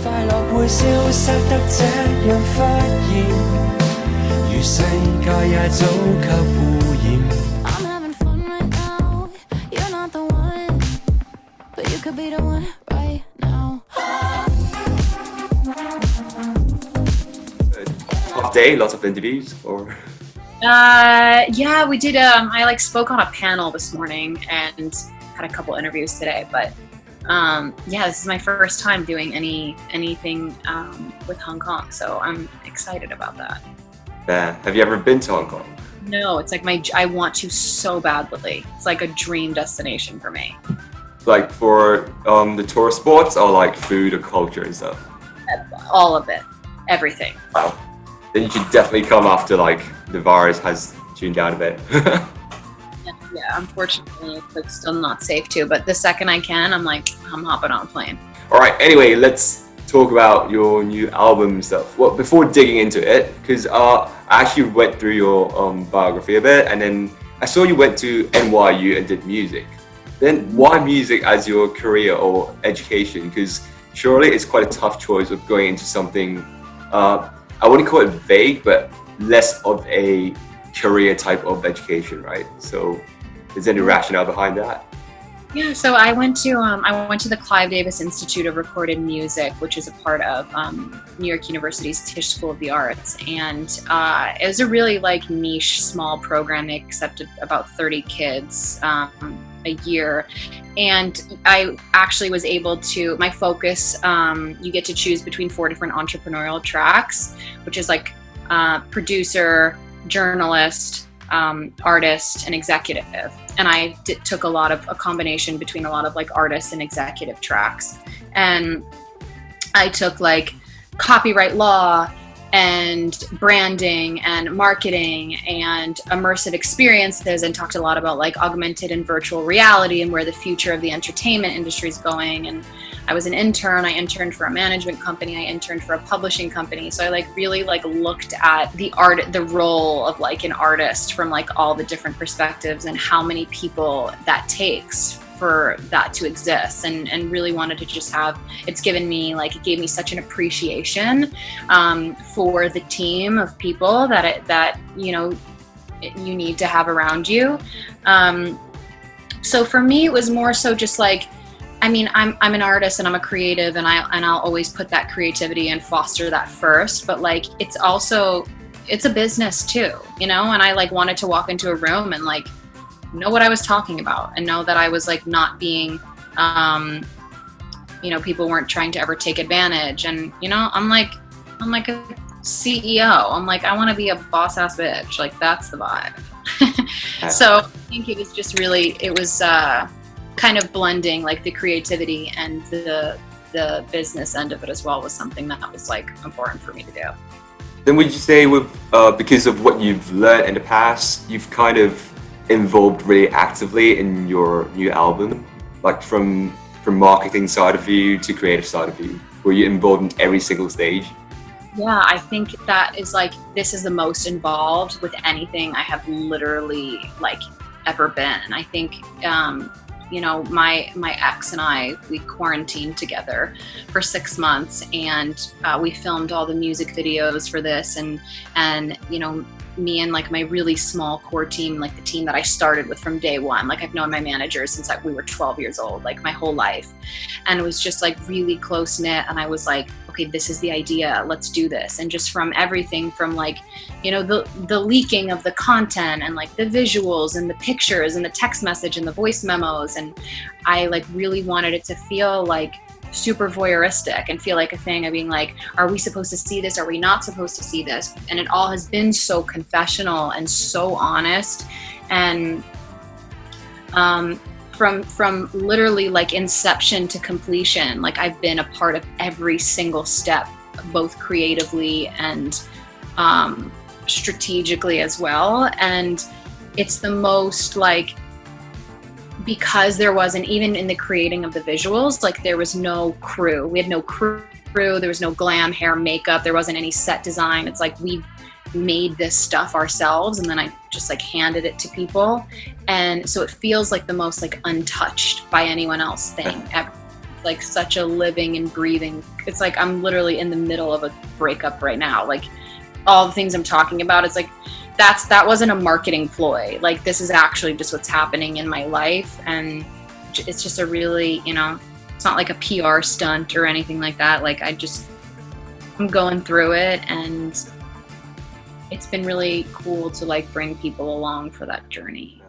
快樂會消失得這樣忽然，如世界也早給污染。I'm having fun right now. You're not the one, but you could be the one right now. Tough day, lots of interviews, or? Yeah, we did. I spoke on a panel this morning and had a couple interviews today. But yeah, this is my first time doing anything with Hong Kong, so I'm excited about that. Yeah. Have you ever been to Hong Kong? No, it's like I want to so badly. It's like a dream destination for me. Like for the tourist spots, or like food or culture and stuff? All of it, everything. Wow. Then you should definitely come after like the virus has tuned out a bit. Yeah, unfortunately, it's like still not safe too. But the second I can, I'm hopping on a plane. All right. Anyway, let's talk about your new album and stuff. Well, before digging into it, because I actually went through your biography a bit, and then I saw you went to NYU and did music. Then why music as your career or education? Because surely it's quite a tough choice of going into something. I wouldn't call it vague, but less of a career type of education, right? So, is there any rationale behind that? Yeah, so I went to the Clive Davis Institute of Recorded Music, which is a part of New York University's Tisch School of the Arts, and it was a really niche, small program. They accepted about 30 kids a year, and I actually was able to. My focus, you get to choose between 4 different entrepreneurial tracks, which is producer, journalist, artist, and executive. And I took a combination between a lot of artists and executive tracks. And I took copyright law and branding and marketing and immersive experiences, and talked a lot about augmented and virtual reality and where the future of the entertainment industry is going. And I was an intern. I interned for a management company. I interned for a publishing company. So I really looked at the role of an artist from all the different perspectives and how many people that takes for that to exist, and really wanted to just have, it's given me it gave me such an appreciation for the team of people that you need to have around you. So for me, it was more so just I'm an artist and I'm a creative, and I'll always put that creativity and foster that first. But it's a business too, and I wanted to walk into a room and know what I was talking about, and know that I was not being, people weren't trying to ever take advantage. And I'm like a CEO. I want to be a boss ass bitch. That's the vibe. So I think it was just really, it was kind of blending the creativity and the business end of it as well was something that was important for me to do. Then would you say because of what you've learned in the past, you've kind of involved really actively in your new album, from marketing side of you to creative side of you? Were you involved in every single stage? Yeah, I think that is this is the most involved with anything I have literally ever been. I think my ex and I, we quarantined together for 6 months, and we filmed all the music videos for this, and me and my really small core team, the team that I started with from day one. I've known my managers since we were 12 years old, my whole life. And it was just really close knit. And I was okay, this is the idea, let's do this. And just from everything from the leaking of the content, and the visuals and the pictures and the text message and the voice memos. And I really wanted it to feel super voyeuristic and feel like a thing of being are we supposed to see this? Are we not supposed to see this? And it all has been so confessional and so honest. And from literally inception to completion, I've been a part of every single step, both creatively and strategically as well. And it's the most because there wasn't, even in the creating of the visuals, there was no crew. We had no crew, there was no glam, hair, makeup, there wasn't any set design. It's we made this stuff ourselves, and then I just handed it to people. And so it feels the most untouched by anyone else thing ever. like such a living and breathing. It's like I'm literally in the middle of a breakup right now. Like all the things I'm talking about, it's like that wasn't a marketing ploy. Like this is actually just what's happening in my life, and it's just a really, you know, it's not like a PR stunt or anything like that. Like I'm going through it, and it's been really cool to like bring people along for that journey.